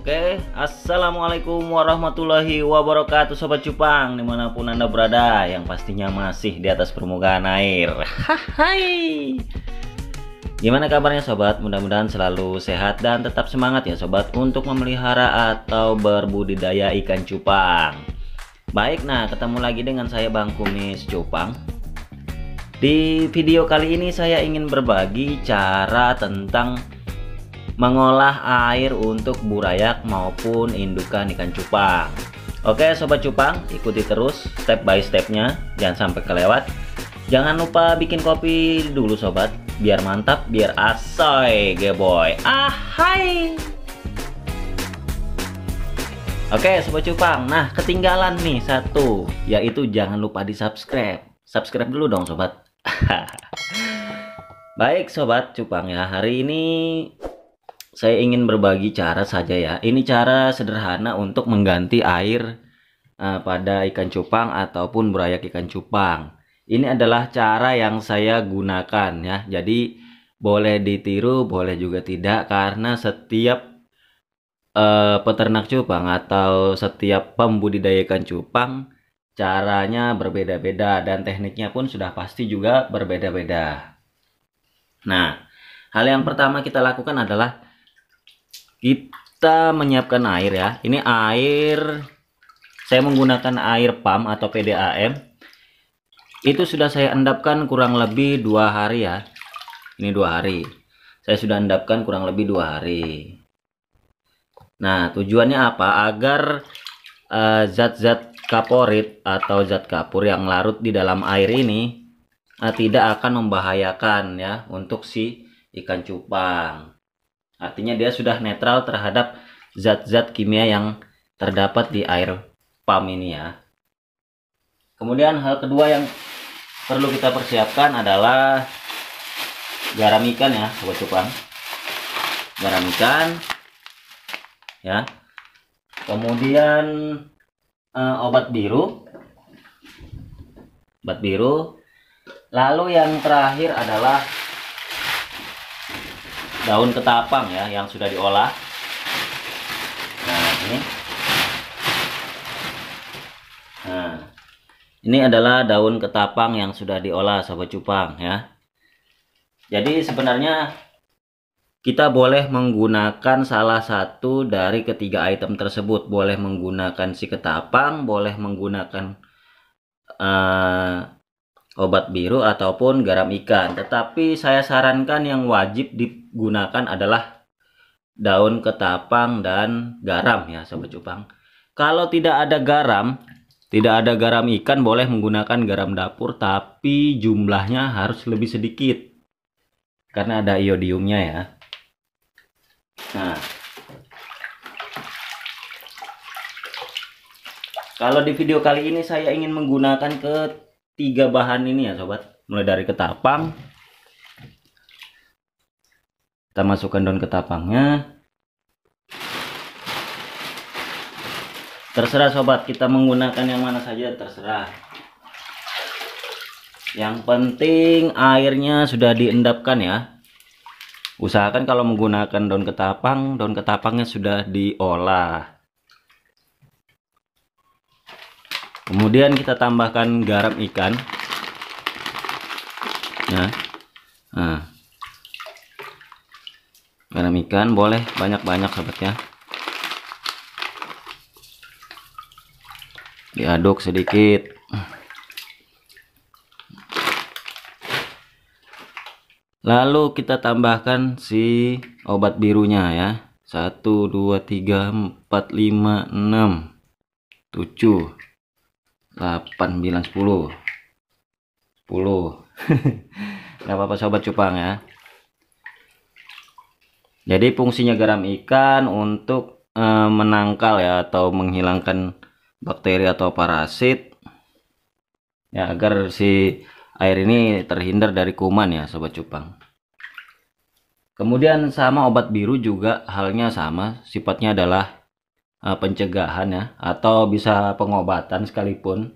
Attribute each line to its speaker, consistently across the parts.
Speaker 1: Oke, assalamualaikum warahmatullahi wabarakatuh Sobat Cupang, dimanapun Anda berada, yang pastinya masih di atas permukaan air. Hai, gimana kabarnya Sobat? Mudah-mudahan selalu sehat dan tetap semangat ya Sobat untuk memelihara atau berbudidaya ikan cupang. Baik, nah ketemu lagi dengan saya Bang Kumis Cupang. Di video kali ini saya ingin berbagi cara tentang mengolah air untuk burayak maupun indukan ikan cupang. Oke Sobat Cupang, ikuti terus step by stepnya, jangan sampai kelewat. Jangan lupa bikin kopi dulu Sobat, biar mantap, biar asoy geboy. Ahai. Oke Sobat Cupang, nah ketinggalan nih satu, yaitu jangan lupa di subscribe. Subscribe dulu dong Sobat. Baik Sobat Cupang ya, hari ini saya ingin berbagi cara saja ya. Ini cara sederhana untuk mengganti air pada ikan cupang ataupun burayak ikan cupang. Ini adalah cara yang saya gunakan ya. Jadi boleh ditiru, boleh juga tidak, karena setiap peternak cupang atau setiap pembudidaya ikan cupang caranya berbeda-beda dan tekniknya pun sudah pasti juga berbeda-beda. Nah, hal yang pertama kita lakukan adalah kita menyiapkan air ya. Ini air, saya menggunakan air pump atau PDAM. Itu sudah saya endapkan kurang lebih 2 hari ya. Ini 2 hari. Saya sudah endapkan kurang lebih 2 hari. Nah, tujuannya apa? Agar zat-zat kaporit atau zat kapur yang larut di dalam air ini tidak akan membahayakan ya untuk si ikan cupang. Artinya dia sudah netral terhadap zat-zat kimia yang terdapat di air pump ini ya. Kemudian hal kedua yang perlu kita persiapkan adalah garam ikan ya Sobat Cupang. Garam ikan ya. Kemudian obat biru. Obat biru. Lalu yang terakhir adalah daun ketapang ya yang sudah diolah. Nah, ini adalah daun ketapang yang sudah diolah Sobat Cupang ya. Jadi sebenarnya kita boleh menggunakan salah satu dari ketiga item tersebut. Boleh menggunakan si ketapang, boleh menggunakan obat biru ataupun garam ikan. Tetapi saya sarankan yang wajib digunakan adalah daun ketapang dan garam ya Sobat Cupang. Kalau tidak ada garam ikan, boleh menggunakan garam dapur, tapi jumlahnya harus lebih sedikit karena ada iodiumnya ya. Nah, kalau di video kali ini saya ingin menggunakan ketiga bahan ini ya Sobat. Mulai dari ketapang, kita masukkan daun ketapangnya. Terserah Sobat, kita menggunakan yang mana saja terserah. Yang penting airnya sudah diendapkan ya. Usahakan kalau menggunakan daun ketapangnya sudah diolah. Kemudian kita tambahkan garam ikan. Nah, garam ikan boleh banyak-banyak Sobat ya. Diaduk sedikit. Lalu kita tambahkan si obat birunya ya. 1 2 3 4 5 6 7 8 9 10 nggak apa-apa Sobat Cupang ya. Jadi fungsinya garam ikan untuk menangkal ya atau menghilangkan bakteri atau parasit ya, agar si air ini terhindar dari kuman ya Sobat Cupang. Kemudian sama obat biru juga halnya sama, sifatnya adalah pencegahan ya, atau bisa pengobatan sekalipun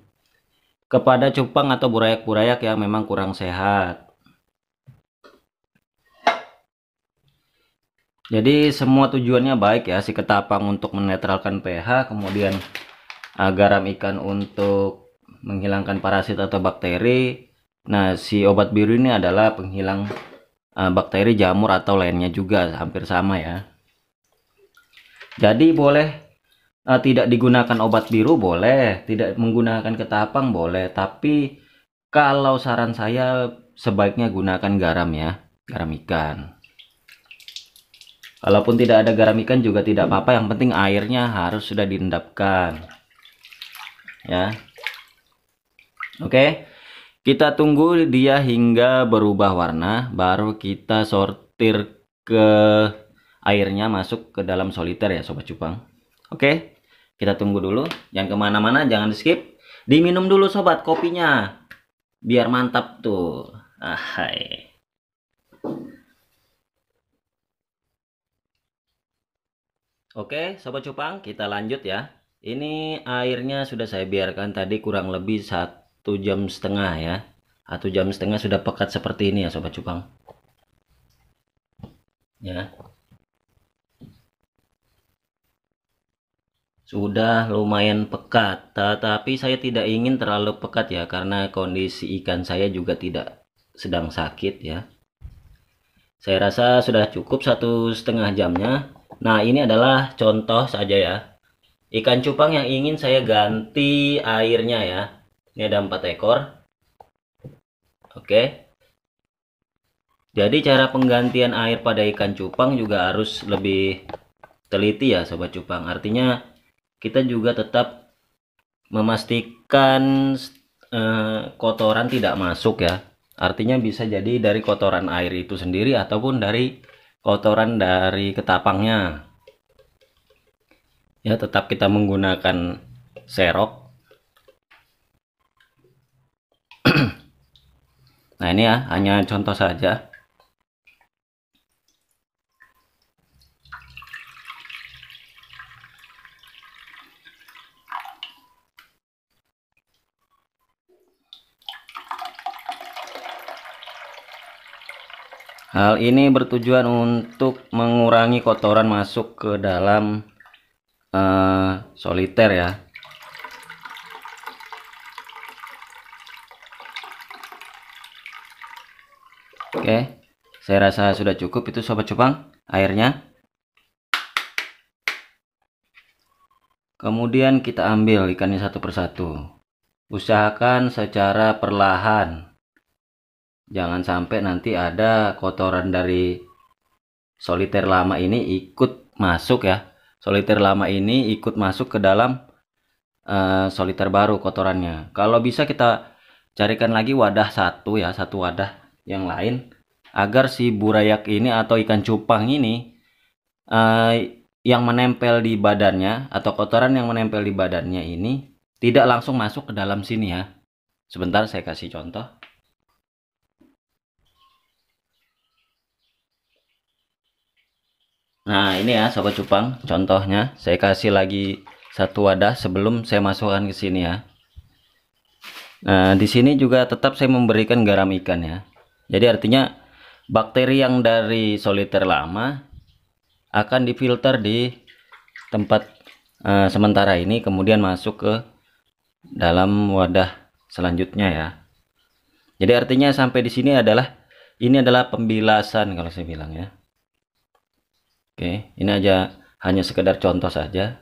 Speaker 1: kepada cupang atau burayak-burayak yang memang kurang sehat. Jadi semua tujuannya baik ya, si ketapang untuk menetralkan pH, kemudian garam ikan untuk menghilangkan parasit atau bakteri. Nah, si obat biru ini adalah penghilang bakteri, jamur atau lainnya juga, hampir sama ya. Jadi boleh tidak digunakan obat biru, boleh tidak menggunakan ketapang, boleh, tapi kalau saran saya sebaiknya gunakan garam ya, garam ikan. Walaupun tidak ada garam ikan juga tidak apa-apa, yang penting airnya harus sudah diendapkan ya. Oke, kita tunggu dia hingga berubah warna, baru kita sortir ke airnya masuk ke dalam soliter ya Sobat Cupang. Oke, kita tunggu dulu, jangan kemana-mana, jangan di skip, diminum dulu sobat kopinya biar mantap tuh. Hai. Oke, Sobat Cupang, kita lanjut ya. Ini airnya sudah saya biarkan tadi kurang lebih 1,5 jam ya. 1,5 jam sudah pekat seperti ini ya Sobat Cupang. Ya. Sudah lumayan pekat, tetapi saya tidak ingin terlalu pekat ya, karena kondisi ikan saya juga tidak sedang sakit ya. Saya rasa sudah cukup 1,5 jamnya. Nah, ini adalah contoh saja ya. Ikan cupang yang ingin saya ganti airnya ya. Ini ada 4 ekor. Oke. Jadi cara penggantian air pada ikan cupang juga harus lebih teliti ya Sobat Cupang. Artinya kita juga tetap memastikan kotoran tidak masuk ya. Artinya bisa jadi dari kotoran air itu sendiri ataupun dari kotoran dari ketapangnya ya. Tetap kita menggunakan serok. Nah, ini ya hanya contoh saja. Hal ini bertujuan untuk mengurangi kotoran masuk ke dalam soliter ya. Oke, saya rasa sudah cukup itu Sobat Cupang airnya. Kemudian kita ambil ikannya satu persatu. Usahakan secara perlahan. Jangan sampai nanti ada kotoran dari soliter lama ini ikut masuk ya. Soliter lama ini ikut masuk ke dalam soliter baru kotorannya. Kalau bisa kita carikan lagi wadah satu ya, satu wadah yang lain, agar si burayak ini atau ikan cupang ini yang menempel di badannya atau kotoran yang menempel di badannya ini tidak langsung masuk ke dalam sini ya. Sebentar saya kasih contoh. Nah, ini ya Sobat Cupang, contohnya saya kasih lagi satu wadah sebelum saya masukkan ke sini ya. Nah, di sini juga tetap saya memberikan garam ikan ya. Jadi artinya bakteri yang dari soliter lama akan difilter di tempat sementara ini, kemudian masuk ke dalam wadah selanjutnya ya. Jadi artinya sampai di sini ini adalah pembilasan kalau saya bilang ya. Oke, ini aja hanya sekedar contoh saja.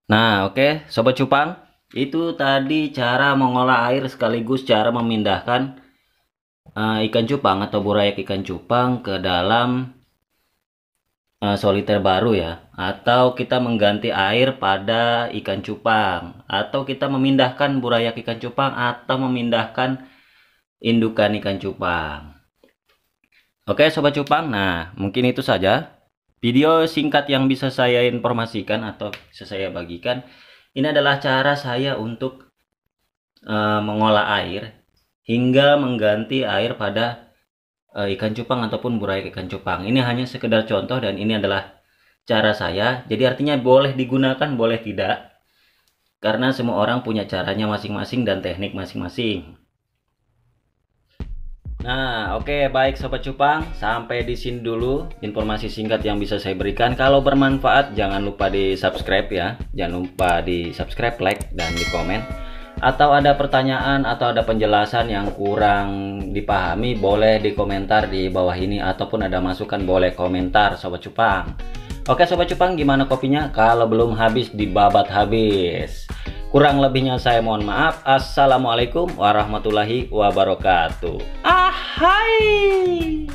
Speaker 1: Nah, oke, Sobat Cupang, Itu tadi cara mengolah air sekaligus cara memindahkan ikan cupang atau burayak ikan cupang ke dalam soliter baru ya, atau kita mengganti air pada ikan cupang, atau kita memindahkan burayak ikan cupang, atau memindahkan indukan ikan cupang. Oke sobat cupang, nah mungkin itu saja video singkat yang bisa saya informasikan atau bisa saya bagikan. Ini adalah cara saya untuk mengolah air hingga mengganti air pada ikan cupang ataupun burayak ikan cupang. Ini hanya sekedar contoh dan ini adalah cara saya. Jadi artinya boleh digunakan, boleh tidak. Karena semua orang punya caranya masing-masing dan teknik masing-masing. Nah, oke, baik sobat cupang, sampai di sini dulu informasi singkat yang bisa saya berikan. Kalau bermanfaat jangan lupa di-subscribe ya. Jangan lupa di-subscribe, like dan di komen. Atau ada pertanyaan atau ada penjelasan yang kurang dipahami, boleh di komentar di bawah ini, ataupun ada masukan boleh komentar sobat cupang. Oke sobat cupang, gimana kopinya? Kalau belum habis dibabat habis. Kurang lebihnya saya mohon maaf. Assalamualaikum warahmatullahi wabarakatuh. Ahai.